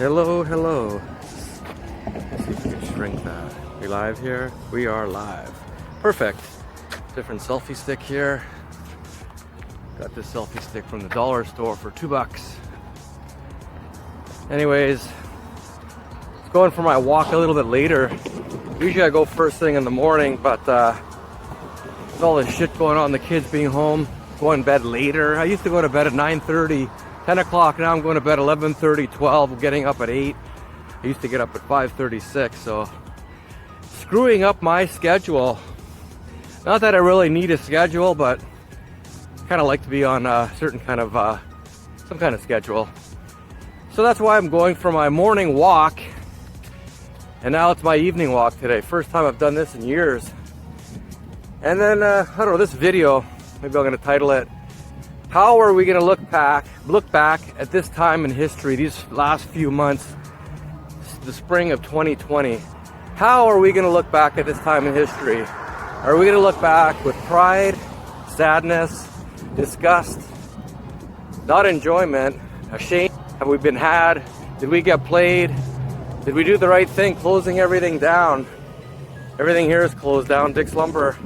Hello, hello. Let's see if we can shrink that. We live here? We are live. Perfect. Different selfie stick here. Got this selfie stick from the dollar store for $2. Anyways, going for my walk a little bit later. Usually I go first thing in the morning, but with all this shit going on, the kids being home, going to bed later. I used to go to bed at 9:30, 10 o'clock. Now I'm going to bed 11:30, 12, getting up at 8. I used to get up at 5:36, so screwing up my schedule. Not that I really need a schedule, but kind of like to be on a certain kind of some kind of schedule. So that's why I'm going for my morning walk, and now it's my evening walk today. First time I've done this in years. And then I don't know, this video, maybe I'm going to title it, how are we going to look back at this time in history, these last few months, the spring of 2020. How are we going to look back at this time in history? Are we going to look back with pride, sadness, disgust, not enjoyment, ashamed? Have we been had? Did we get played? Did we do the right thing, closing everything down? Everything here is closed down. Dick's Lumber.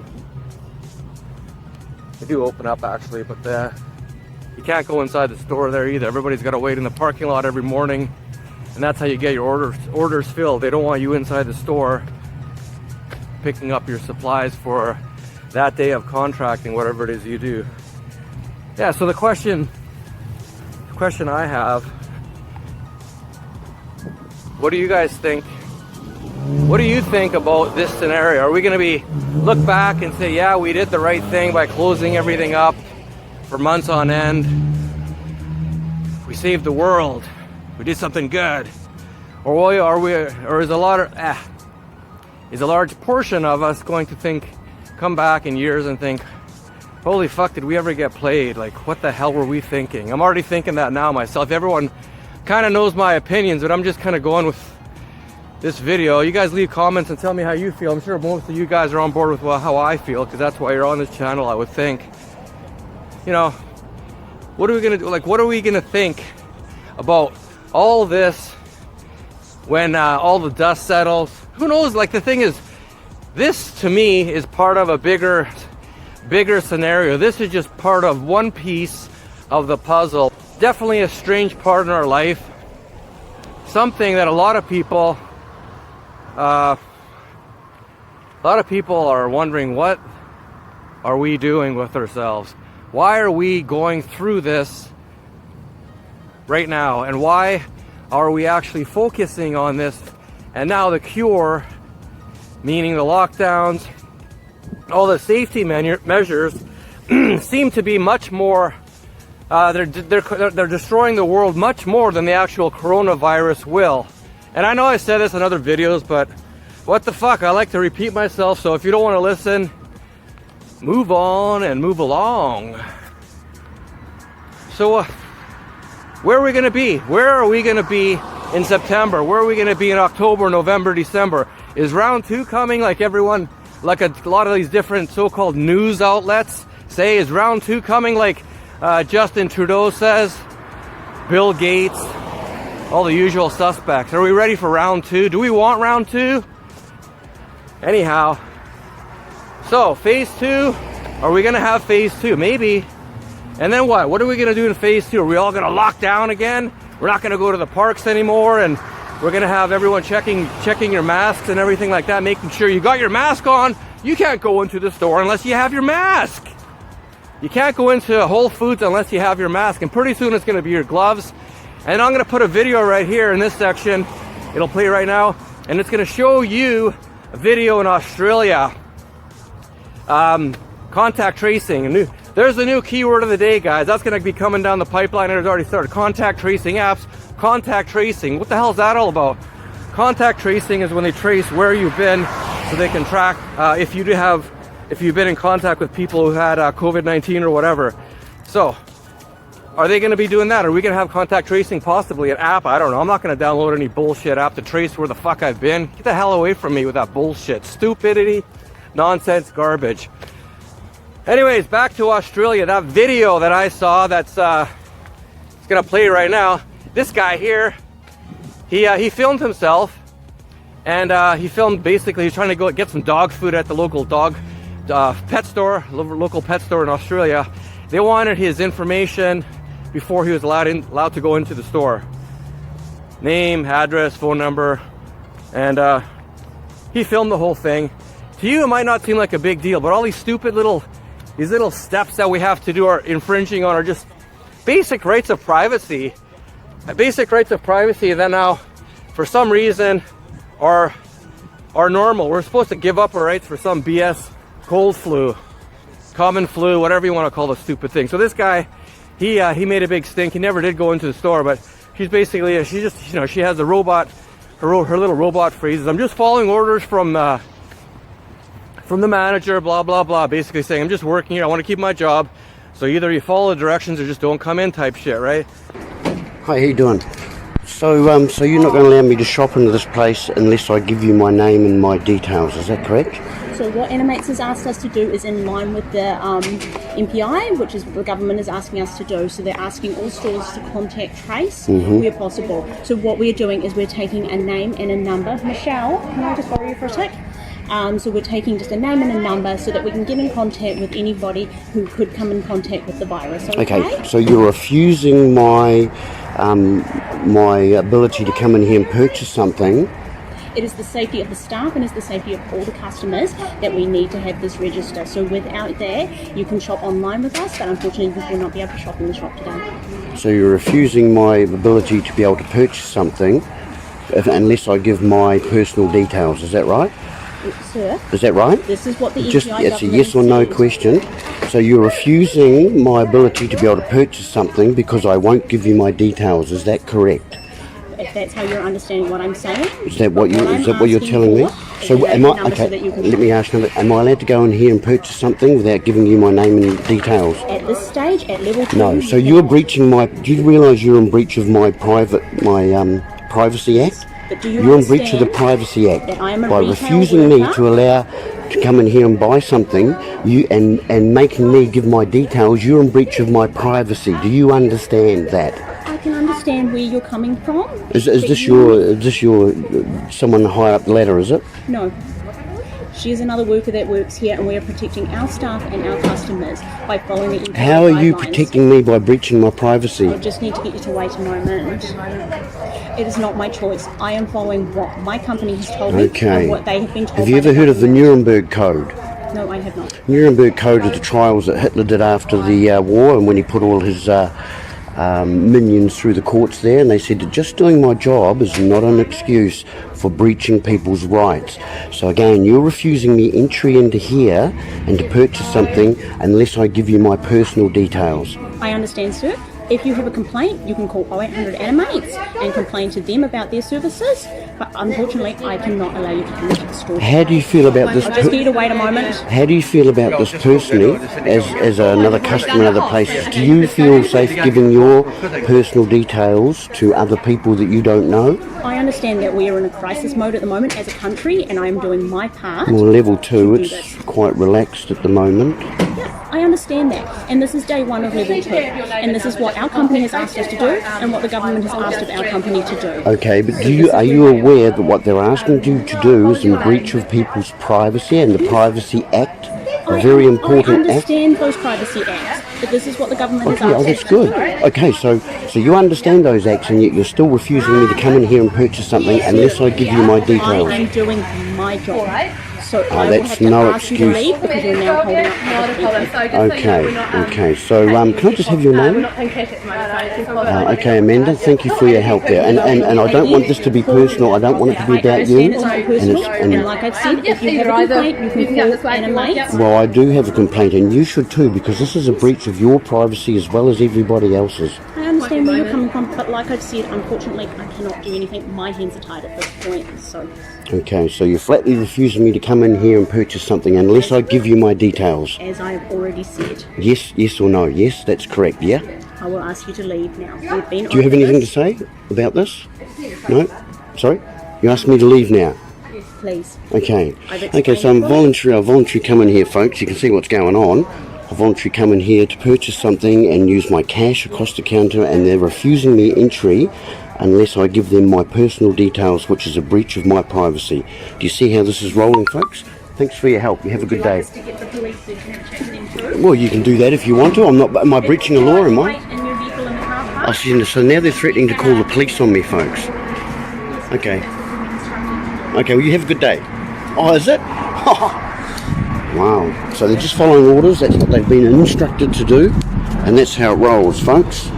They do open up actually, but you can't go inside the store there either. Everybody's got to wait in the parking lot every morning, and that's how you get your orders filled. They don't want you inside the store picking up your supplies for that day of contracting, whatever it is you do. Yeah, so the question I have, what do you guys think? What do you think about this scenario? Are we going to look back and say, yeah, we did the right thing by closing everything up for months on end? We saved the world. We did something good. Or is a large portion of us going to come back in years and think, holy fuck, did we ever get played? Like, what the hell were we thinking? I'm already thinking that now myself. Everyone kind of knows my opinions, but I'm just kind of going with this video. You guys leave comments and tell me how you feel. I'm sure most of you guys are on board with how I feel, because that's why you're on this channel, I would think. You know, what are we gonna do? Like, what are we gonna think about all this when all the dust settles? Who knows? Like, the thing is, this to me is part of a bigger scenario. This is just part of one piece of the puzzle. Definitely a strange part in our life. Something that a lot of people are wondering, what are we doing with ourselves? Why are we going through this right now? And why are we actually focusing on this? And now the cure, meaning the lockdowns, all the safety measures seem to be much more, they're destroying the world much more than the actual coronavirus will. And I know I said this in other videos, but what the fuck, I like to repeat myself, so if you don't want to listen, move on and move along. So where are we going to be? Where are we going to be in September? Where are we going to be in October, November, December? Is round 2 coming, like everyone, like a lot of these different so-called news outlets say? Is round 2 coming, like Justin Trudeau says, Bill Gates, all the usual suspects? Are we ready for round 2? Do we want round 2? Anyhow, so phase 2, are we going to have phase 2? Maybe. And then what? What are we going to do in phase 2? Are we all going to lock down again? We're not going to go to the parks anymore, and we're going to have everyone checking your masks and everything like that, making sure you got your mask on. You can't go into the store unless you have your mask. You can't go into Whole Foods unless you have your mask. And pretty soon it's going to be your gloves. And I'm going to put a video right here in this section. It'll play right now. And it's going to show you a video in Australia. Contact tracing. There's the new keyword of the day, guys. That's going to be coming down the pipeline. It's already started. Contact tracing apps. Contact tracing. What the hell is that all about? Contact tracing is when they trace where you've been, so they can track if you've been in contact with people who had COVID-19 or whatever. So, are they going to be doing that? Are we going to have contact tracing, possibly an app? I don't know. I'm not going to download any bullshit app to trace where the fuck I've been. Get the hell away from me with that bullshit. Stupidity, nonsense, garbage. Anyways, back to Australia. That video that I saw, that's it's going to play right now. This guy here, He filmed himself, and he filmed basically he's trying to go get some dog food at the local pet store in Australia. They wanted his information before he was allowed to go into the store. Name, address, phone number, and he filmed the whole thing. To you, it might not seem like a big deal, but all these little steps that we have to do are infringing on our just basic rights of privacy. Basic rights of privacy that now, for some reason, are normal. We're supposed to give up our rights for some BS cold flu, common flu, whatever you want to call the stupid thing. So this guy, he made a big stink. He never did go into the store, but she's basically, she has a robot, her little robot phrases. I'm just following orders from the manager, blah, blah, blah. Basically saying, I'm just working here. I want to keep my job. So either you follow the directions or just don't come in type shit, right? Hi, how you doing? So you're not going to allow me to shop into this place unless I give you my name and my details, is that correct? So what Animates has asked us to do is in line with the MPI, which is what the government is asking us to do. So they're asking all stores to contact trace where possible. So what we're doing is we're taking a name and a number. Michelle, can I just borrow you for a sec? So we're taking just a name and a number so that we can get in contact with anybody who could come in contact with the virus. Okay, so you're refusing my my ability to come in here and purchase something. It is the safety of the staff and it's the safety of all the customers that we need to have this register. So without that, you can shop online with us, but unfortunately you will not be able to shop in the shop today. So you're refusing my ability to be able to purchase something unless I give my personal details, is that right? Sir, is that right? This is what the It's a yes or no question. So you're refusing my ability to be able to purchase something because I won't give you my details, is that correct? If that's how you're understanding what I'm saying. Is that what you're telling me? So am I okay? Let me ask you: am I allowed to go in here and purchase something without giving you my name and details? At this stage, at level 2. No. So you're breaching my. Do you realise you're in breach of my Privacy Act? But do you're in breach of the Privacy Act by refusing me to allow to come in here and buy something. And making me give my details. You're in breach of my privacy. Do you understand that? I can understand where you're coming from. Is this your someone high up the ladder, is it? No. She is another worker that works here and we are protecting our staff and our customers by following the guidelines. How are you protecting me by breaching my privacy? I just need to get you to wait a moment. It is not my choice. I am following what my company has told me and what they have been told. Have you ever heard of the Nuremberg Code? No, I have not. Nuremberg Code are the trials that Hitler did after the war, and when he put all his minions through the courts there, and they said that just doing my job is not an excuse for breaching people's rights. So again, you're refusing me entry into here and to purchase something unless I give you my personal details. I understand, sir. If you have a complaint, you can call 0800 Animates and complain to them about their services, but unfortunately I cannot allow you to come into the store. How do you feel about this? I'll just need to wait a moment. How do you feel about this personally as another customer in other places? Do you feel safe giving your personal details to other people that you don't know? I understand that we are in a crisis mode at the moment as a country and I am doing my part. Well, level 2, it's quite relaxed at the moment. Yeah, I understand that. And this is day 1 of level 2. And this is what our company has asked us to do and what the government has asked of our company to do. Okay, but are you aware that what they're asking you to do is in breach of people's privacy and the Privacy Act? A very important act. I understand those privacy acts, but this is what the government has asked. Oh, that's good. Okay, so you understand those acts, and yet you're still refusing me to come in here and purchase something unless I give you my details. I am doing my job. So that's no excuse. Because you're now holding up Okay. So can I just have your name? Okay, Amanda. Thank you for your help there. And I don't want this to be personal. I don't want it to be about you. It's not personal. And like I've said, if you have a complaint, you can call Animates. Well, I do have a complaint, and you should too, because this is a breach of your privacy as well as everybody else's. I understand where you're coming from, but like I've said, unfortunately, I cannot do anything. My hands are tied at this point. So. Okay, so you're flatly refusing me to come in here and purchase something unless I give you my details. As I've already said. Yes or no? Yes, that's correct, yeah? I will ask you to leave now. Do you have anything to say about this? No? Sorry? You asked me to leave now? Please. Okay, so I'm voluntary come in here, folks. You can see what's going on. I've voluntarily come in here to purchase something and use my cash across the counter, and they're refusing me entry unless I give them my personal details, which is a breach of my privacy. Do you see how this is rolling, folks? Thanks for your help. You have a good day. Well, you can do that if you want to. Am I breaching a law, am I? Oh, so now they're threatening to call the police on me, folks. Okay. Okay, well, you have a good day. Oh, is it? Wow. So they're just following orders. That's what they've been instructed to do. And that's how it rolls, folks.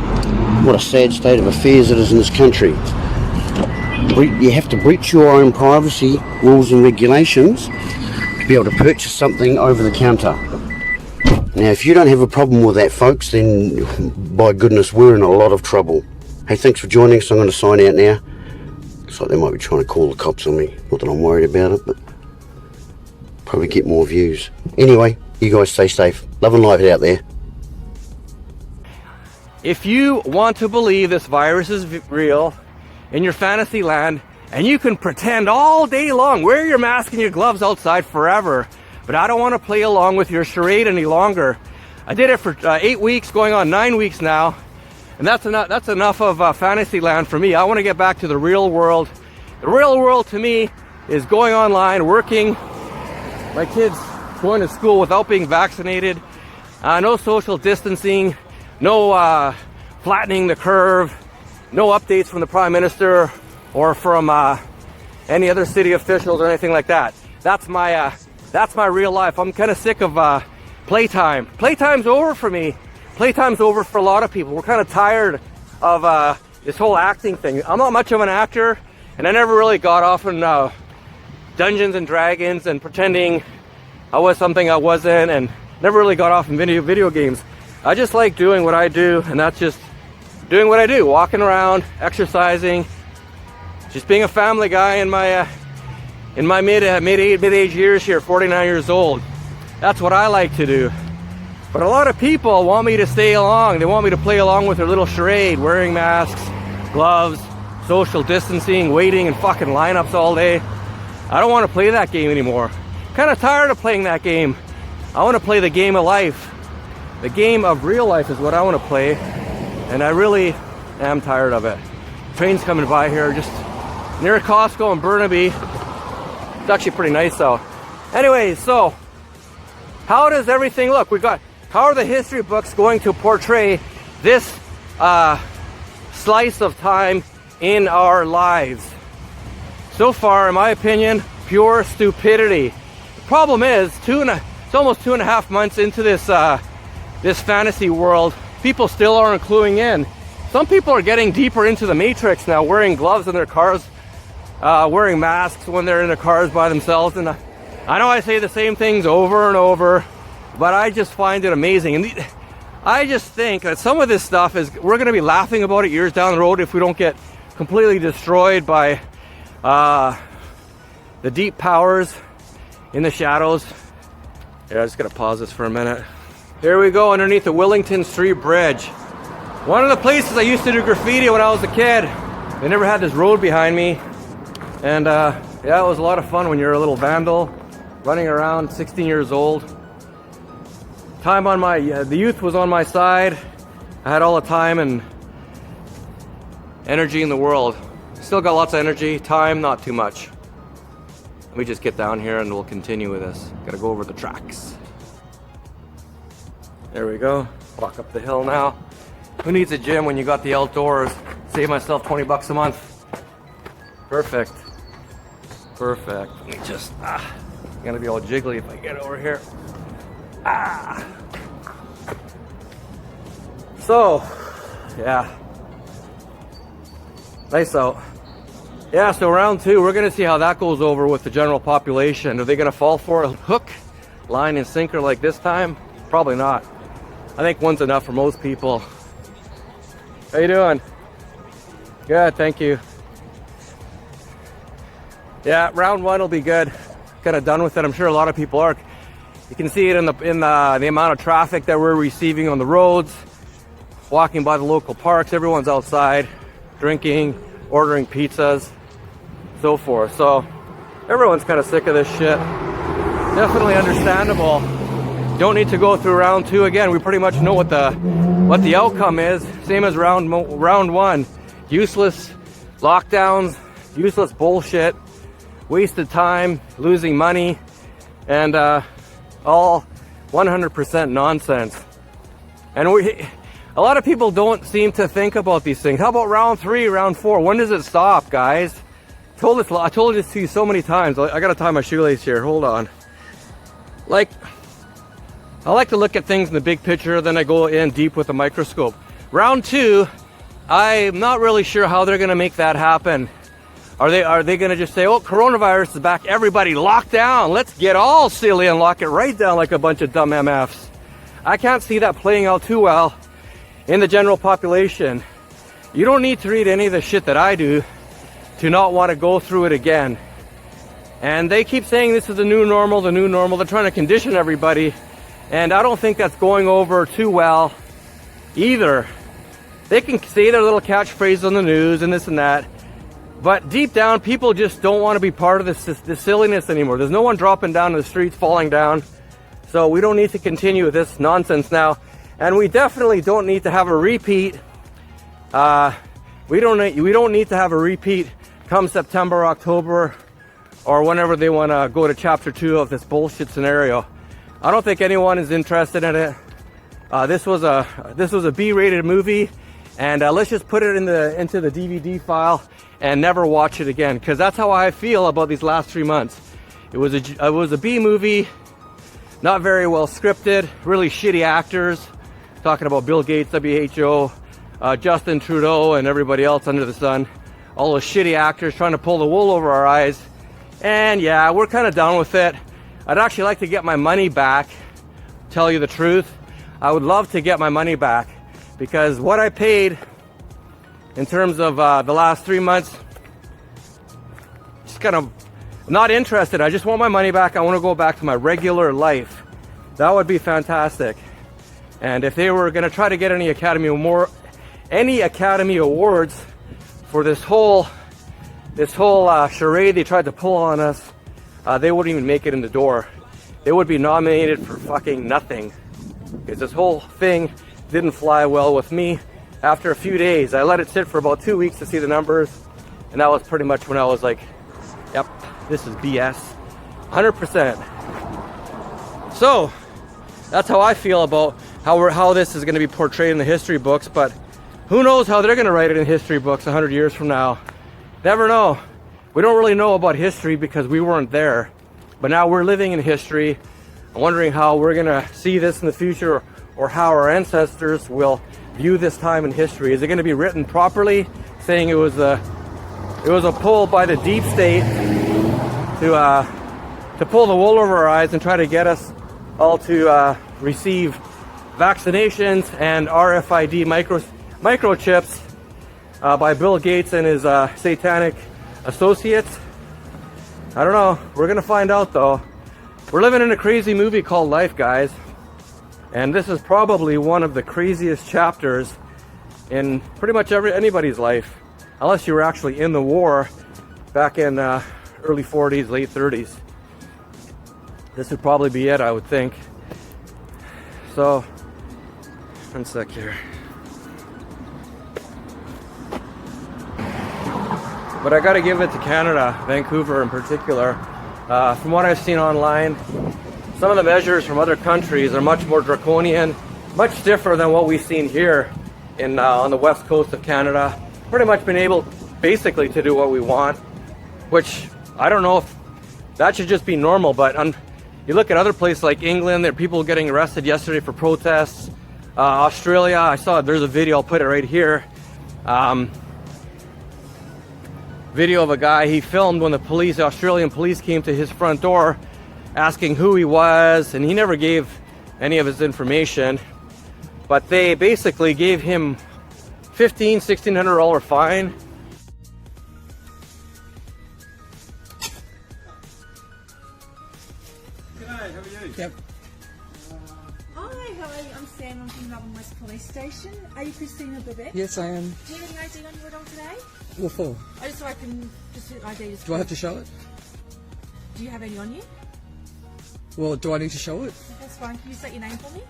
What a sad state of affairs it is in this country. You have to breach your own privacy rules and regulations to be able to purchase something over the counter. Now, if you don't have a problem with that, folks, then by goodness, we're in a lot of trouble. Hey, thanks for joining us. I'm going to sign out now. Looks like they might be trying to call the cops on me. Not that I'm worried about it, but probably get more views. Anyway, you guys stay safe. Love and light out there. If you want to believe this virus is real in your fantasy land, and you can pretend all day long, wear your mask and your gloves outside forever, but I don't want to play along with your charade any longer. I did it for 8 weeks, going on 9 weeks now, and that's enough of fantasy land for me. I want to get back to the real world. The real world to me is going online, working, my kids going to school without being vaccinated, no social distancing, no flattening the curve, no updates from the Prime Minister or from any other city officials or anything like that. That's my real life. I'm kind of sick of playtime. Playtime's over for me. Playtime's over for a lot of people. We're kind of tired of this whole acting thing. I'm not much of an actor, and I never really got off in Dungeons and Dragons and pretending I was something I wasn't, and never really got off in video games. I just like doing what I do, and that's just doing what I do, walking around, exercising, just being a family guy in my mid-age years here, 49 years old. That's what I like to do. But a lot of people want me to stay along. They want me to play along with their little charade, wearing masks, gloves, social distancing, waiting in fucking lineups all day. I don't want to play that game anymore. Kind of tired of playing that game. I want to play the game of life. The game of real life is what I want to play, and I really am tired of it. Train's coming by here, just near Costco in Burnaby. It's actually pretty nice though. Anyways, so how does everything look? How are the history books going to portray this slice of time in our lives? So far, in my opinion, pure stupidity. The problem is, it's almost 2.5 months into this fantasy world. People still aren't cluing in. Some people are getting deeper into the matrix now, wearing gloves in their cars, wearing masks when they're in their cars by themselves. And I know I say the same things over and over, but I just find it amazing. And I just think that some of this stuff we're going to be laughing about it years down the road if we don't get completely destroyed by the deep powers in the shadows. Yeah, I'm just going to pause this for a minute. Here we go, underneath the Wellington Street Bridge. One of the places I used to do graffiti when I was a kid. They never had this road behind me. And yeah, it was a lot of fun when you're a little vandal, running around, 16 years old. The youth was on my side. I had all the time and energy in the world. Still got lots of energy, time, not too much. Let me just get down here and we'll continue with this. Gotta go over the tracks. There we go. Walk up the hill now. Who needs a gym when you got the outdoors? Save myself 20 bucks a month. Perfect. Perfect. Let me just, I'm gonna be all jiggly if I get over here. So, yeah. Nice out. Yeah, so round 2, we're gonna see how that goes over with the general population. Are they gonna fall for a hook, line, and sinker like this time? Probably not. I think one's enough for most people. How you doing? Good, thank you. Yeah, round 1 will be good. Kind of done with it. I'm sure a lot of people are. You can see it in the amount of traffic that we're receiving on the roads, walking by the local parks. Everyone's outside, drinking, ordering pizzas, so forth. So everyone's kind of sick of this shit. Definitely understandable. don't need to go through round 2 again. We pretty much know what the outcome is. Same as round 1. Useless lockdowns, useless bullshit, wasted time, losing money, and all 100% nonsense. And a lot of people don't seem to think about these things. How about round 3, round 4? When does it stop, guys? I told this to you so many times. I gotta tie my shoelace here. Hold on. Like, I like to look at things in the big picture, then I go in deep with a microscope. Round 2, I'm not really sure how they're gonna make that happen. Are they gonna just say, oh, coronavirus is back, everybody lock down, let's get all silly and lock it right down like a bunch of dumb MFs? I can't see that playing out too well in the general population. You don't need to read any of the shit that I do to not want to go through it again. And they keep saying this is the new normal, the new normal. They're trying to condition everybody. And I don't think that's going over too well either. They can say their little catchphrase on the news and this and that. But deep down, people just don't want to be part of this silliness anymore. There's no one dropping down in the streets, falling down. So we don't need to continue with this nonsense now. And we definitely don't need to have a repeat. We don't need to have a repeat come September, October, or whenever they want to go to chapter 2 of this bullshit scenario. I don't think anyone is interested in it. This was a B-rated movie, and let's just put it into the DVD file and never watch it again, because that's how I feel about these last 3 months. It was a B movie, not very well scripted, really shitty actors, talking about Bill Gates, WHO, Justin Trudeau, and everybody else under the sun. All those shitty actors trying to pull the wool over our eyes. And yeah, we're kind of done with it. I'd actually like to get my money back, tell you the truth. I would love to get my money back, because what I paid in terms of the last 3 months, just kind of not interested. I just want my money back. I want to go back to my regular life. That would be fantastic. And if they were going to try to get any Academy Awards for this whole charade they tried to pull on us, they wouldn't even make it in the door. They would be nominated for fucking nothing, because this whole thing didn't fly well with me. After a few days, I let it sit for about 2 weeks to see the numbers, and that was pretty much when I was like, yep, this is BS, 100%. So that's how I feel about how this is going to be portrayed in the history books. But who knows how they're going to write it in history books 100 years from now? Never know. We don't really know about history because we weren't there. But now we're living in history. I'm wondering how we're going to see this in the future, or how our ancestors will view this time in history. Is it going to be written properly, saying it was a pull by the deep state to pull the wool over our eyes and try to get us all to receive vaccinations and RFID microchips by Bill Gates and his satanic associates? I don't know. We're gonna find out though. We're living in a crazy movie called life, guys, and this is probably one of the craziest chapters in pretty much anybody's life, unless you were actually in the war back in early 40s, late 30s. This would probably be it, I would think. So, one sec here. But I gotta give it to Canada, Vancouver in particular. From what I've seen online, some of the measures from other countries are much more draconian, much stiffer than what we've seen here on the west coast of Canada. Pretty much been able, basically, to do what we want, which I don't know if that should just be normal. But you look at other places like England, there are people getting arrested yesterday for protests. Australia, I saw there's a video, I'll put it right here. Video of a guy he filmed when the Australian police came to his front door asking who he was, and he never gave any of his information, but they basically gave him $1,600 fine. G'day, how are you? Yep. Hi, how are you? I'm Sam, I'm from Melbourne West Police Station. Are you Christina Bebek? Yes, I am. Do you have any ID on you at all today? What for? Oh, just so I can, just ID. Do I have to show it? Do you have any on you? Well, do I need to show it? That's fine. Can you state your name for me?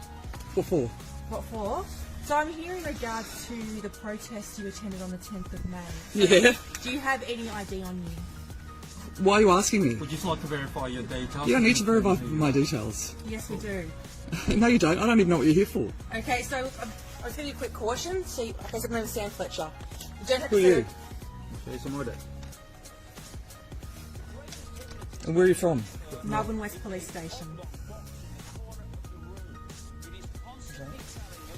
What for? What for? So I'm here in regards to the protest you attended on the 10th of May. Yeah. Do you have any ID on you? Why are you asking me? Would you like to verify your details? You don't need to verify my details. Yes, we do. No, you don't. I don't even know what you're here for. Okay, so I was giving you a quick caution. So I guess I'm Sam Fletcher. You don't have Who are to you? Jason Wood. And where are you from? Melbourne West Police Station.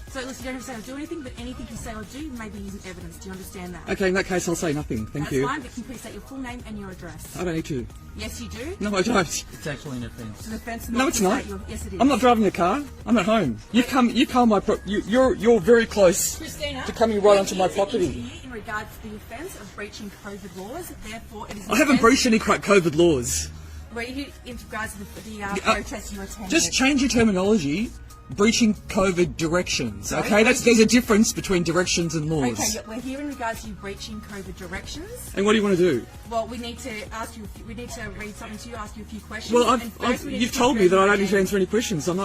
So listen, you don't have to say or do anything, but anything you say or do may be using evidence. Do you understand that? Okay, in that case, I'll say nothing. Thank That's you. fine, but can you please state your full name and your address? I don't need to. Yes, you do. No, I don't. It's actually an offence. It's an offence. No, it's to not. state your- Yes, it is. I'm not driving the car. I'm at home. You come my you're very close Christina, to coming right we're onto my here to property. interview in regards to the offence of breaching COVID laws. Therefore, it is. I haven't breached any COVID laws. We're here in regards to the uh, protest you attended. Just change your terminology. Breaching COVID directions. Okay, there's a difference between directions and laws. Okay, yeah, we're here in regards to you breaching COVID directions. And what do you want to do? Well, we need to ask you. We need to read something to you, ask you a few questions. Well, and first we need you've to told me that confirm I your don't need to identity. answer any questions. I'm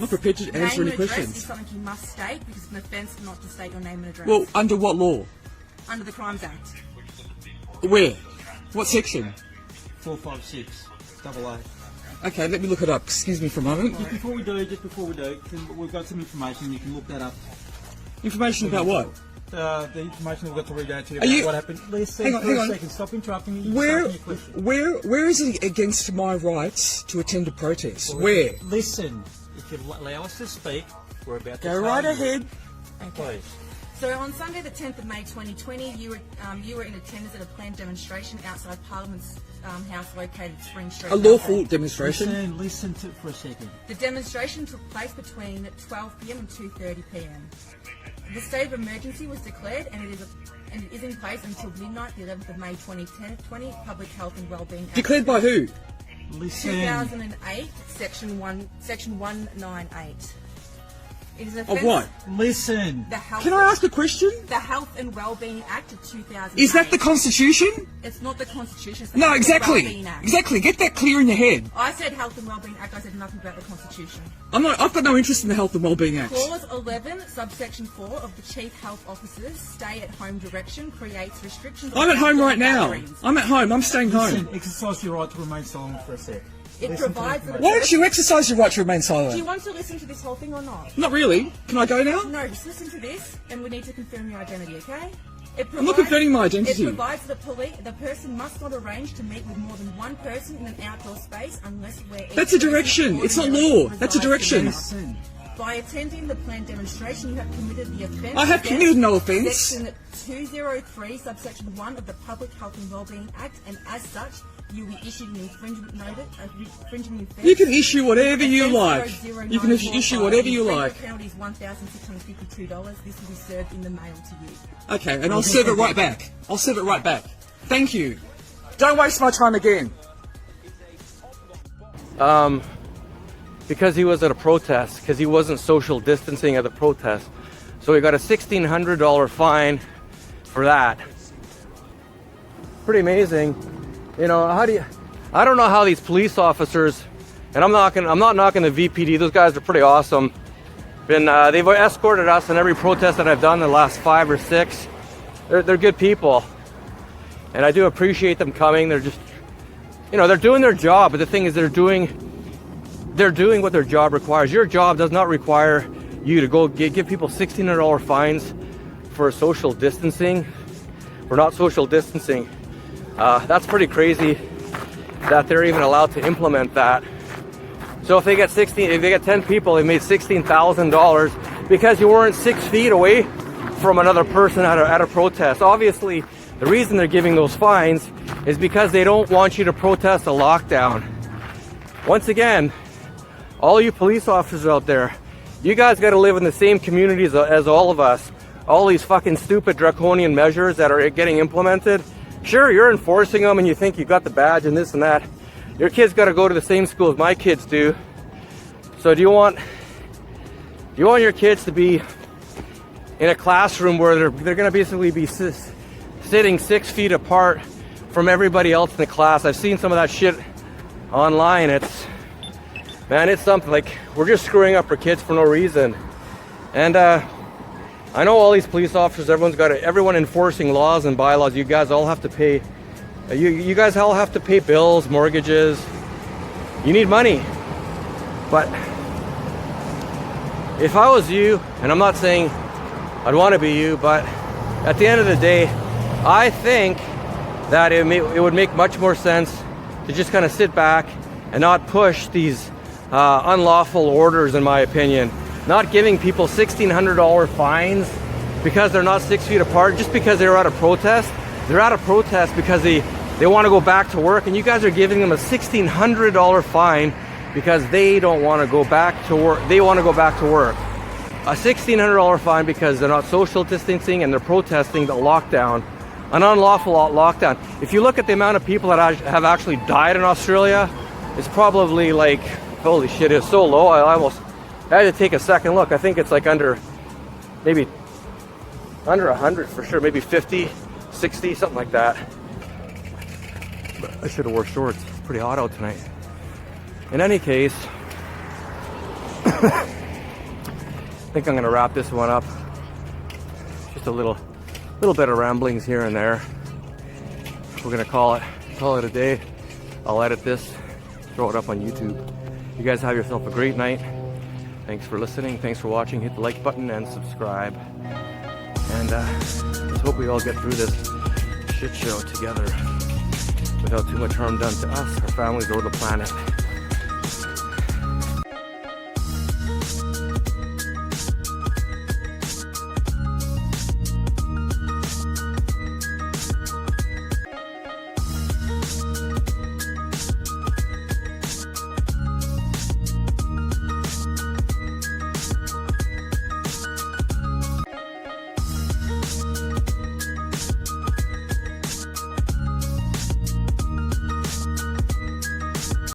not prepared to answer Name any and address questions. is something you must state because it's an offence not to state your name and address. Well, under what law? Under the Crimes Act. Where? What section? 456 AA. Okay, let me look it up. Excuse me for a moment. Just before we do, we've got some information. You can look that up. Information about what? The information we've got to read out to you Are about you- what happened. Listen, Hang on, hang on. a second. Stop interrupting me. You're Where, asking a question. where is it against my rights to attend a protest? Where? Listen, if you allow us to speak, we're about to Go tell right you. ahead. Please. So on Sunday, the 10th of May 2020, you were in attendance at a planned demonstration outside Parliament's house located at Spring Street. A lawful demonstration. Listen to for a second. The demonstration took place between 12 p.m. and 2:30 p.m. The state of emergency was declared, and it is in place until midnight, the 11th of May 2020. Public Health and Wellbeing Act Declared by who? Listen. 2008, Section 198. It is an Of offence. what? Listen. The Health. Can I ask a question? The Health and Wellbeing Act of 2008. Is that the Constitution? It's not the Constitution. It's the No, Health and exactly. Wellbeing Act. Exactly. Get that clear in your head. I said Health and Wellbeing Act. I said nothing about the Constitution. I've got no interest in the Health and Wellbeing Act. Clause 11, subsection 4 of the Chief Health Officer's stay-at-home direction creates restrictions. on I'm at home right now. gatherings. I'm at home. I'm staying Listen, home. exercise your right to remain silent for a sec. It Listen to provides the that- Why don't you exercise your right to remain Do you silent? want to listen to this whole thing or not? Not really. Can I go now? No, just listen to this, and we need to confirm your identity, okay? I'm not confirming my identity. It provides the person must not arrange to meet with more than one person in an outdoor space unless where each That's a person direction. It's not ordinarily law. That's a resides direction. together. Listen. By attending the planned demonstration, you have committed the offence. I have against committed no offence. Section 203, subsection 1 of the Public Health and Wellbeing Act, and as such, you will be issued an infringement notice. Infringement offence. You can issue whatever you Offence like. 00945. You can issue whatever you Infringement like. penalty is $1,652. This will be served in the mail to you. Okay, and I'll serve it right back. I'll serve it right back. Thank you. Don't waste my time again. Because he was at a protest, because he wasn't social distancing at the protest. So he got a $1,600 fine for that. Pretty amazing. You know, I don't know how these police officers, and I'm not knocking the VPD, those guys are pretty awesome. They've escorted us in every protest that I've done in the last 5 or 6. They're good people. And I do appreciate them coming. They're just, they're doing their job, but the thing is they're doing what their job requires. Your job does not require you to go give people $1,600 fines for social distancing, for not social distancing. That's pretty crazy that they're even allowed to implement that. So if they get 10 people, they made $16,000 because you weren't 6 feet away from another person at a protest. Obviously, the reason they're giving those fines is because they don't want you to protest a lockdown. Once again, all you police officers out there, you guys got to live in the same communities as all of us. All these fucking stupid draconian measures that are getting implemented. Sure, you're enforcing them and you think you got the badge and this and that. Your kids got to go to the same school as my kids do. So do you want your kids to be in a classroom where they're going to basically be sitting 6 feet apart from everybody else in the class? I've seen some of that shit online. Man, it's something. Like, we're just screwing up our kids for no reason. And I know all these police officers, everyone enforcing laws and bylaws, you guys all have to pay, you guys all have to pay bills, mortgages. You need money. But if I was you, and I'm not saying I'd want to be you, but at the end of the day, I think that it would make much more sense to just kind of sit back and not push these unlawful orders, in my opinion. Not giving people $1,600 fines because they're not 6 feet apart, just because they're at a protest. They're at a protest because they want to go back to work, and you guys are giving them a $1,600 fine because they don't want to go back to work. They want to go back to work. A $1,600 fine because they're not social distancing and they're protesting the lockdown, an unlawful lockdown. If you look at the amount of people that have actually died in Australia, it's probably like, holy shit, it's so low. I had to take a second look. I think it's like maybe under 100 for sure, maybe 50, 60, something like that. But I should have wore shorts. It's pretty hot out tonight. In any case, I think I'm gonna wrap this one up. Just a little bit of ramblings here and there. We're gonna call it a day. I'll edit this, throw it up on YouTube. You guys have yourself a great night. Thanks for listening. Thanks for watching. Hit the like button and subscribe. And let's hope we all get through this shit show together without too much harm done to us, our families, or the planet.